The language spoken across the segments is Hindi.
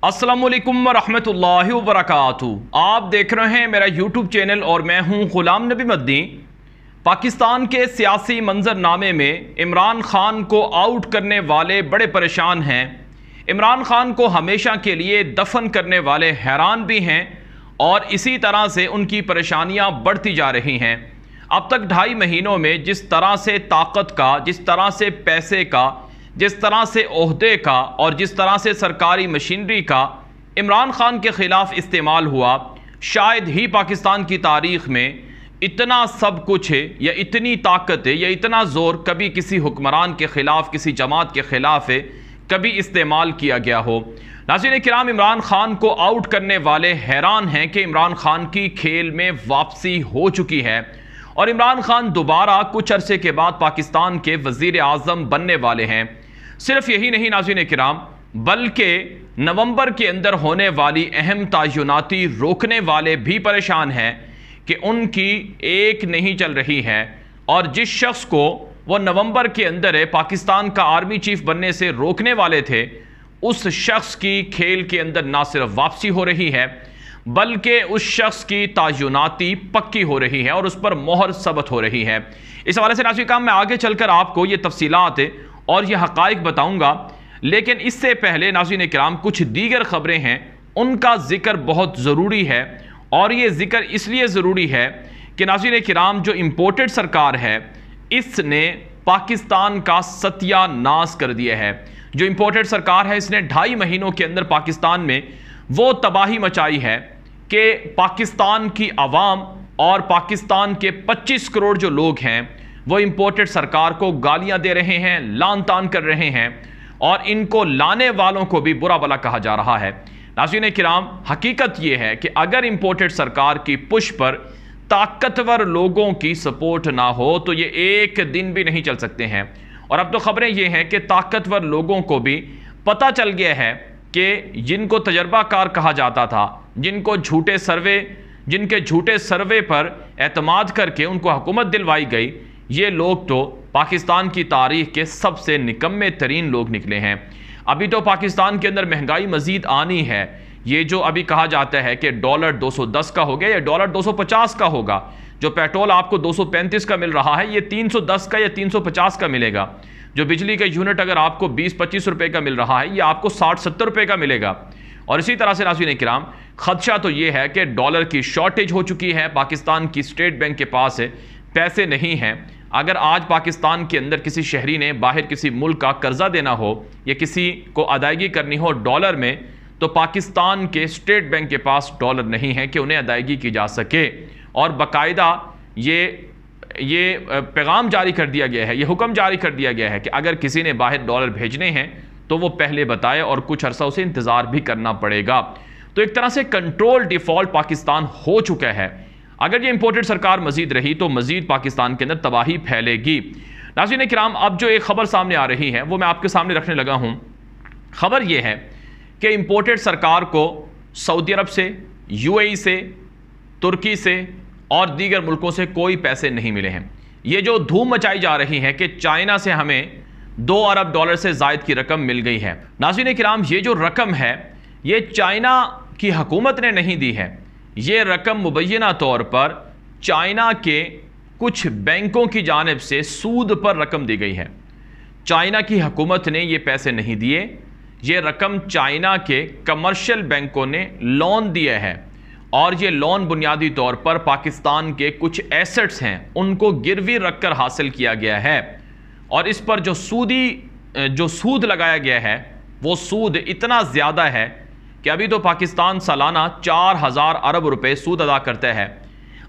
अस्सलामुअलैकुम वरहमतुल्लाहि वबरकातुहू। आप देख रहे हैं मेरा यूट्यूब चैनल और मैं हूं गुलाम नबी मद्दी। पाकिस्तान के सियासी मंजरनामे में इमरान खान को आउट करने वाले बड़े परेशान हैं। इमरान खान को हमेशा के लिए दफन करने वाले हैरान भी हैं और इसी तरह से उनकी परेशानियां बढ़ती जा रही हैं। अब तक 2.5 महीनों में जिस तरह से ताकत का, जिस तरह से पैसे का, जिस तरह से ओहदे का और जिस तरह से सरकारी मशीनरी का इमरान खान के ख़िलाफ़ इस्तेमाल हुआ, शायद ही पाकिस्तान की तारीख़ में इतना सब कुछ है या इतनी ताकत है या इतना ज़ोर कभी किसी हुक्मरान के ख़िलाफ़, किसी जमात के ख़िलाफ़ है कभी इस्तेमाल किया गया हो। नाज़रीन किराम, इमरान खान को आउट करने वाले हैरान हैं कि इमरान खान की खेल में वापसी हो चुकी है और इमरान खान दोबारा कुछ अरसे के बाद पाकिस्तान के वज़ीर आज़म बनने वाले हैं। सिर्फ यही नहीं नाज़रीन किराम, बल्कि नवंबर के अंदर होने वाली अहम तयनाती रोकने वाले भी परेशान हैं कि उनकी एक नहीं चल रही है और जिस शख्स को वो नवंबर के अंदर पाकिस्तान का आर्मी चीफ बनने से रोकने वाले थे, उस शख्स की खेल के अंदर ना सिर्फ वापसी हो रही है बल्कि उस शख्स की तयनाती पक्की हो रही है और उस पर मोहर सबत हो रही है। इस हवाले से नाज़रीन किराम, मैं आगे चलकर आपको ये तफसीलात और ये हक़ाइक़ बताऊंगा, लेकिन इससे पहले नाज़रीन किराम कुछ दीगर ख़बरें हैं, उनका ज़िक्र बहुत ज़रूरी है। और ये ज़िक्र इसलिए ज़रूरी है कि नाज़रीन किराम, जो इम्पोर्टेड सरकार है इसने पाकिस्तान का सत्यानाश कर दिया है। जो इम्पोर्टेड सरकार है इसने 2.5 महीनों के अंदर पाकिस्तान में वो तबाही मचाई है कि पाकिस्तान की आवाम और पाकिस्तान के 25 करोड़ जो लोग हैं वो इम्पोर्टेड सरकार को गालियां दे रहे हैं, लान तान कर रहे हैं और इनको लाने वालों को भी बुरा भला कहा जा रहा है। नाज़रीन किराम, हकीकत यह है कि अगर इम्पोर्टेड सरकार की पुश पर ताकतवर लोगों की सपोर्ट ना हो तो ये एक दिन भी नहीं चल सकते हैं। और अब तो खबरें ये हैं कि ताकतवर लोगों को भी पता चल गया है कि जिनको तजर्बाकार कहा जाता था, जिनके झूठे सर्वे पर एतमाद करके उनको हुकूमत दिलवाई गई, ये लोग तो पाकिस्तान की तारीख के सबसे निकम्मे तरीन लोग निकले हैं। अभी तो पाकिस्तान के अंदर महंगाई मजीद आनी है। ये जो अभी कहा जाता है कि डॉलर 210 का हो गया या डॉलर 250 का होगा, जो पेट्रोल आपको 235 का मिल रहा है ये 310 का या 350 का मिलेगा। जो बिजली का यूनिट अगर आपको 20-25 रुपए का मिल रहा है ये आपको 60-70 रुपए का मिलेगा। और इसी तरह से नाज़रीन किराम, खदशा तो ये है कि डॉलर की शॉर्टेज हो चुकी है। पाकिस्तान की स्टेट बैंक के पास पैसे नहीं हैं। अगर आज पाकिस्तान के अंदर किसी शहरी ने बाहर किसी मुल्क का कर्जा देना हो या किसी को अदायगी करनी हो डॉलर में, तो पाकिस्तान के स्टेट बैंक के पास डॉलर नहीं है कि उन्हें अदायगी की जा सके। और बाकायदा ये पैगाम जारी कर दिया गया है, ये हुक्म जारी कर दिया गया है कि अगर किसी ने बाहर डॉलर भेजने हैं तो वो पहले बताए और कुछ अर्सा उसे इंतज़ार भी करना पड़ेगा। तो एक तरह से कंट्रोल डिफ़ॉल्ट पाकिस्तान हो चुका है। अगर ये इंपोर्टेड सरकार मजीद रही तो मजीद पाकिस्तान के अंदर तबाही फैलेगी। नाज़रीन किराम, अब जो एक खबर सामने आ रही है वो मैं आपके सामने रखने लगा हूँ। खबर ये है कि इंपोर्टेड सरकार को सऊदी अरब से, UAE से, तुर्की से और दीगर मुल्कों से कोई पैसे नहीं मिले हैं। ये जो धूम मचाई जा रही है कि चाइना से हमें 2 अरब डॉलर से ज़ायद की रकम मिल गई है। नाज़रीन किराम, ये जो रकम है ये चाइना की हुकूमत ने नहीं दी है, ये रकम मुबैना तौर पर चाइना के कुछ बैंकों की जानिब से सूद पर रकम दी गई है। चाइना की हुकूमत ने ये पैसे नहीं दिए, ये रकम चाइना के कमर्शियल बैंकों ने लोन दिया है और ये लोन बुनियादी तौर पर पाकिस्तान के कुछ एसेट्स हैं उनको गिरवी रखकर हासिल किया गया है। और इस पर जो सूद लगाया गया है वो सूद इतना ज़्यादा है कि अभी तो पाकिस्तान सालाना 4000 अरब रुपए सूद अदा करता है।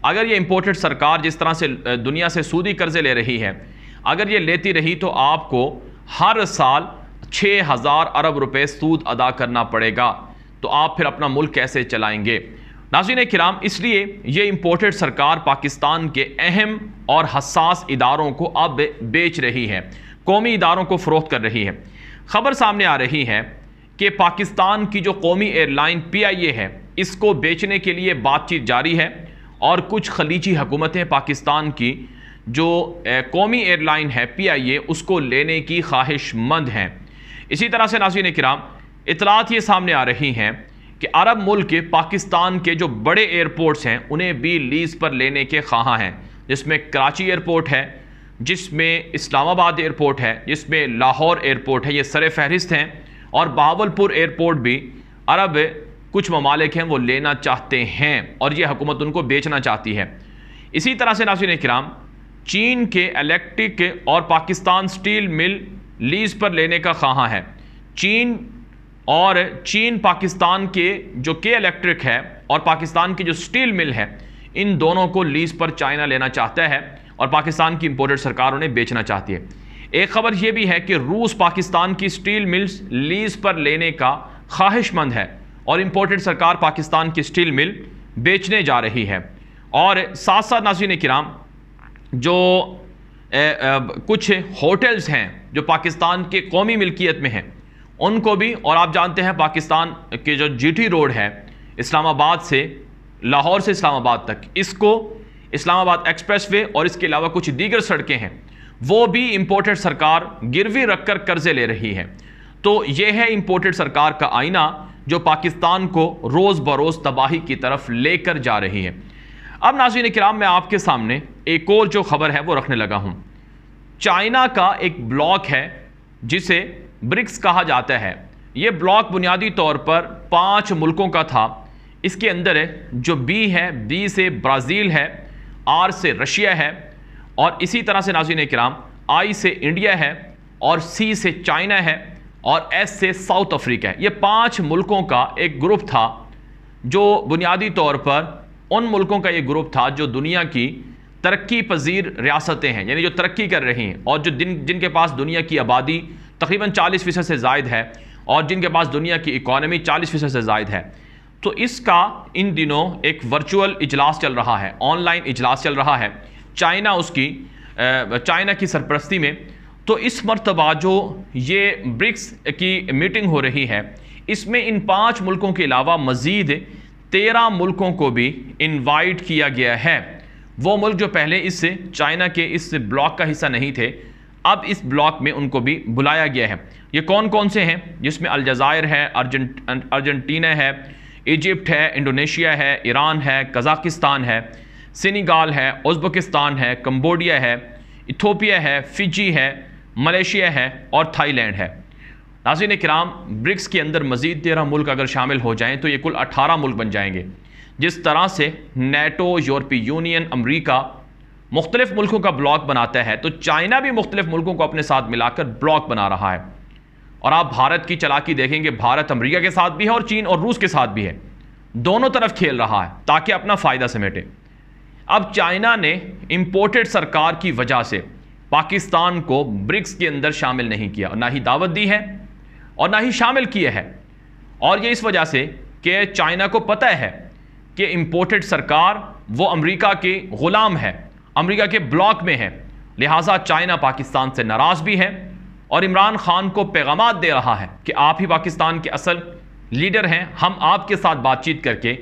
अगर ये इंपोर्टेड सरकार जिस तरह से दुनिया से सूदी कर्जे ले रही है, अगर ये लेती रही तो आपको हर साल 6000 अरब रुपए सूद अदा करना पड़ेगा। तो आप फिर अपना मुल्क कैसे चलाएंगे? नाज़रीन किराम, इसलिए ये इंपोर्टेड सरकार पाकिस्तान के अहम और हसास इदारों को अब बेच रही है, कौमी इदारों को फ़रोख्त कर रही है। खबर सामने आ रही है कि पाकिस्तान की जो कौमी एयरलाइन PIA है इसको बेचने के लिए बातचीत जारी है और कुछ खलीजी हुकूमतें पाकिस्तान की जो कौमी एयरलाइन है PIA उसको लेने की ख्वाहिशमंद हैं। इसी तरह से नाज़रीन किराम, इतलात ये सामने आ रही हैं कि अरब मुल्क पाकिस्तान के जो बड़े एयरपोर्ट्स हैं उन्हें भी लीज पर लेने के ख्वाहां हैं, जिसमें कराची एयरपोर्ट है, जिसमें इस्लामाबाद एयरपोर्ट है, जिसमें लाहौर एयरपोर्ट है, ये सर फहरिस्त हैं। और बहावलपुर एयरपोर्ट भी अरब कुछ ममालिक हैं वो लेना चाहते हैं और ये हुकूमत उनको बेचना चाहती है। इसी तरह से नाज़रीन किराम, चीन के इलेक्ट्रिक और पाकिस्तान स्टील मिल लीज पर लेने का ख्वाहां है। चीन पाकिस्तान के जो के इलेक्ट्रिक है और पाकिस्तान की जो स्टील मिल है, इन दोनों को लीज पर चाइना लेना चाहता है और पाकिस्तान की इंपोर्टेड सरकार उन्हें बेचना चाहती है। एक खबर यह भी है कि रूस पाकिस्तान की स्टील मिल्स लीज पर लेने का ख्वाहिशमंद है और इंपोर्टेड सरकार पाकिस्तान की स्टील मिल बेचने जा रही है। और साथ साथ नाज़रीन किराम, जो कुछ होटल्स हैं जो पाकिस्तान के कौमी मिल्कियत में हैं उनको भी, और आप जानते हैं पाकिस्तान के जो जीटी रोड है इस्लामाबाद से, लाहौर से इस्लामाबाद तक, इसको इस्लामाबाद एक्सप्रेसवे और इसके अलावा कुछ दीगर सड़कें हैं, वो भी इंपोर्टेड सरकार गिरवी रखकर कर्जे ले रही है। तो यह है इंपोर्टेड सरकार का आईना जो पाकिस्तान को रोज़ बरोज़ तबाही की तरफ लेकर जा रही है। अब नाज़रीन किराम, मैं आपके सामने एक और जो खबर है वो रखने लगा हूँ। चाइना का एक ब्लॉक है जिसे ब्रिक्स कहा जाता है। ये ब्लॉक बुनियादी तौर पर 5 मुल्कों का था। इसके अंदर जो बी है, बी से ब्राज़ील है, आर से रशिया है, और इसी तरह से नाज़रीन किराम आई से इंडिया है, और सी से चाइना है, और एस से साउथ अफ्रीका है। ये 5 मुल्कों का एक ग्रुप था जो बुनियादी तौर पर उन मुल्कों का ये ग्रुप था जो दुनिया की तरक्की पजीर रियासतें हैं, यानी जो तरक्की कर रही हैं और जो जिनके पास दुनिया की आबादी तकरीबन 40% से ज़ायद है और जिनके पास दुनिया की इकॉनमी 40% से ज़ायद है। तो इसका इन दिनों एक वर्चुअल इजलास चल रहा है, ऑनलाइन इजलास चल रहा है चाइना की सरपरस्ती में। तो इस मरतबा जो ये ब्रिक्स की मीटिंग हो रही है, इसमें इन 5 मुल्कों के अलावा मज़ीद 13 मुल्कों को भी इनवाइट किया गया है। वो मुल्क जो पहले इस चाइना के इस ब्लॉक का हिस्सा नहीं थे, अब इस ब्लॉक में उनको भी बुलाया गया है। ये कौन कौन से हैं? जिसमें अल्जायर है, अर्जेंटीना है, इजिप्ट है, इंडोनेशिया है, ईरान है, कज़ाकिस्तान है, सेनेगल है, उज़्बेकिस्तान है, कंबोडिया है, इथियोपिया है, फिजी है, मलेशिया है और थाईलैंड है। नाज़रीन किराम, ब्रिक्स के अंदर मज़ीद 13 मुल्क अगर शामिल हो जाएं तो ये कुल 18 मुल्क बन जाएंगे। जिस तरह से नेटो, यूरोपीय यूनियन, अमरीका मुख्तलिफ मुल्कों का ब्लॉक बनाता है, तो चाइना भी मुख्तलिफ मुल्कों को अपने साथ मिलाकर ब्लॉक बना रहा है। और आप भारत की चालाकी देखेंगे, भारत अमरीका के साथ भी है और चीन और रूस के साथ भी है, दोनों तरफ खेल रहा है ताकि अपना फ़ायदा समेटे। अब चाइना ने इंपोर्टेड सरकार की वजह से पाकिस्तान को ब्रिक्स के अंदर शामिल नहीं किया, और ना ही दावत दी है और ना ही शामिल किए हैं। और ये इस वजह से कि चाइना को पता है कि इंपोर्टेड सरकार वो अमेरिका के ग़ुलाम है, अमेरिका के ब्लॉक में है, लिहाजा चाइना पाकिस्तान से नाराज़ भी है और इमरान खान को पैगामात दे रहा है कि आप ही पाकिस्तान के असल लीडर हैं, हम आपके साथ बातचीत करके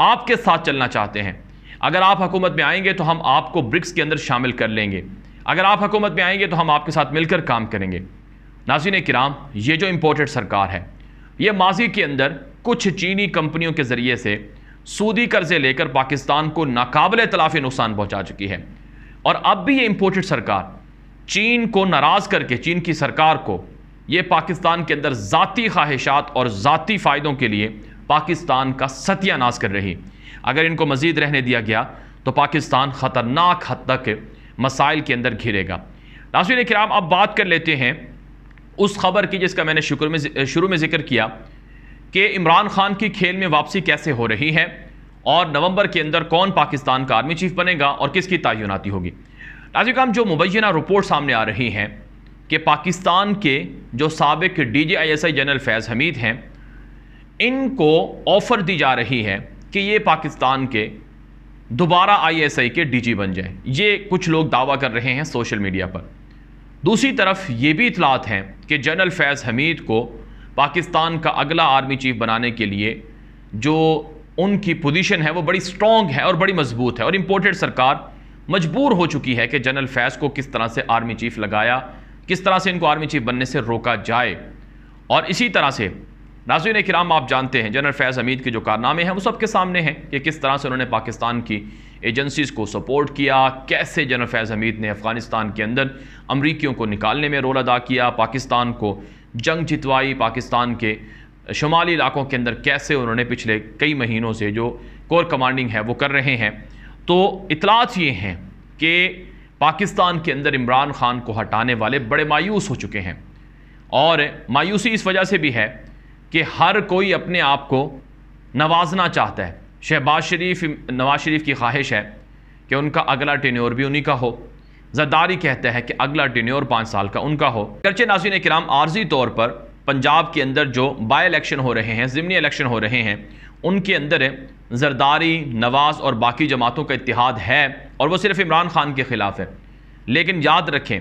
आपके साथ चलना चाहते हैं। अगर आप हुकूमत में आएंगे तो हम आपको ब्रिक्स के अंदर शामिल कर लेंगे, अगर आप हुकूमत में आएंगे तो हम आपके साथ मिलकर काम करेंगे। नाज़रीन किराम, ये जो इंपोर्टेड सरकार है, ये माजी के अंदर कुछ चीनी कंपनियों के ज़रिए से सूदी कर्जे लेकर पाकिस्तान को नाकाबिले तलाफ़ी नुकसान पहुँचा चुकी है। और अब भी ये इंपोर्टेड सरकार चीन को नाराज़ करके, चीन की सरकार को, ये पाकिस्तान के अंदर ज़ाती ख्वाहिशात और ज़ाती फ़ायदों के लिए पाकिस्तान का सत्यानाश कर रही। अगर इनको मज़ीद रहने दिया गया तो पाकिस्तान ख़तरनाक हद तक मसाइल के अंदर घिरेगा। नाज़रीन किराम, अब बात कर लेते हैं उस खबर की जिसका मैंने शुरू में जिक्र किया कि इमरान खान की खेल में वापसी कैसे हो रही है और नवंबर के अंदर कौन पाकिस्तान का आर्मी चीफ बनेगा और किसकी तैनाती होगी। नाज़रीन, जो मुबैना रिपोर्ट सामने आ रही हैं कि पाकिस्तान के जो साबिक DGISI जनरल फैज़ हमीद हैं, इनको ऑफ़र दी जा रही है कि ये पाकिस्तान के दोबारा ISI के DG बन जाए। ये कुछ लोग दावा कर रहे हैं सोशल मीडिया पर। दूसरी तरफ ये भी इतलात हैं कि जनरल फैज़ हमीद को पाकिस्तान का अगला आर्मी चीफ बनाने के लिए जो उनकी पोजीशन है वो बड़ी स्ट्रॉन्ग है और बड़ी मजबूत है, और इंपोर्टेड सरकार मजबूर हो चुकी है कि जनरल फैज़ को किस तरह से आर्मी चीफ लगाया, किस तरह से इनको आर्मी चीफ बनने से रोका जाए। और इसी तरह से नाज़रीन किराम, आप जानते हैं जनरल फैज़ हमीद के जो कारनामे हैं वो सबके सामने हैं कि किस तरह से उन्होंने पाकिस्तान की एजेंसीज़ को सपोर्ट किया, कैसे जनरल फैज़ हमीद ने अफ़गानिस्तान के अंदर अमरीकियों को निकालने में रोल अदा किया, पाकिस्तान को जंग जितवाई, पाकिस्तान के शुमाली इलाकों के अंदर कैसे उन्होंने पिछले कई महीनों से जो कोर कमांडिंग है वो कर रहे हैं। तो इतलात ये हैं कि पाकिस्तान के अंदर इमरान खान को हटाने वाले बड़े मायूस हो चुके हैं, और मायूसी इस वजह से भी है कि हर कोई अपने आप को नवाजना चाहता है। नवाज शरीफ की ख्वाहिश है कि उनका अगला टेन्योर भी उन्हीं का हो। जरदारी कहता है कि अगला टेन्योर 5 साल का उनका हो। करचे नाज़रीन किराम, आर्जी तौर पर पंजाब के अंदर जो बाई इलेक्शन हो रहे हैं, ज़िमनी इलेक्शन हो रहे हैं, उनके अंदर जरदारी, नवाज़ और बाकी जमातों का इत्तिहाद है, और वो सिर्फ इमरान खान के ख़िलाफ़ है। लेकिन याद रखें,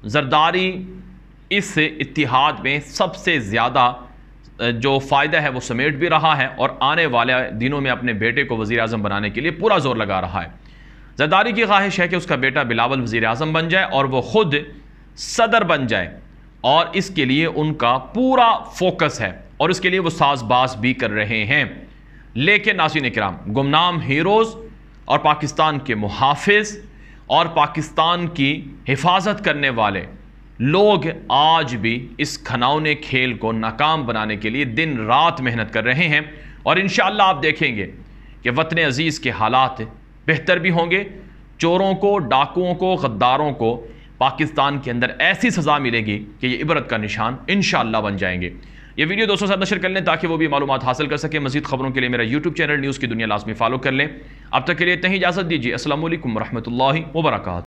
जरदारी इस इत्तिहाद में सबसे ज़्यादा जो फ़ायदा है वो समेट भी रहा है, और आने वाले दिनों में अपने बेटे को वज़ीर आज़म बनाने के लिए पूरा जोर लगा रहा है। जरदारी की ख्वाहिश है कि उसका बेटा बिलावल वज़ीर आज़म बन जाए और वो ख़ुद सदर बन जाए, और इसके लिए उनका पूरा फोकस है, और इसके लिए वो साज़बाज़ भी कर रहे हैं। लेकिन नाज़रीन किराम, गुमनाम हीरोज़ और पाकिस्तान के मुहाफ़िज़ और पाकिस्तान की हिफाजत करने वाले लोग आज भी इस खनौने खेल को नाकाम बनाने के लिए दिन रात मेहनत कर रहे हैं, और इंशाअल्लाह आप देखेंगे कि वतन अज़ीज़ के हालात बेहतर भी होंगे। चोरों को, डाकुओं को, गद्दारों को पाकिस्तान के अंदर ऐसी सज़ा मिलेगी कि ये इबरत का निशान इंशाअल्लाह बन जाएंगे। ये वीडियो दोस्तों से नशर कर लें ताकि वो भी मालूमात हासिल कर सकें। मज़ीद खबरों के लिए मेरा यूट्यूब चैनल न्यूज़ की दुनिया लाजमी फॉलो कर लें। अब तक के लिए इतना ही इजाज़त दीजिए। अस्सलामु अलैकुम व रहमतुल्लाहि व बरकातुहू।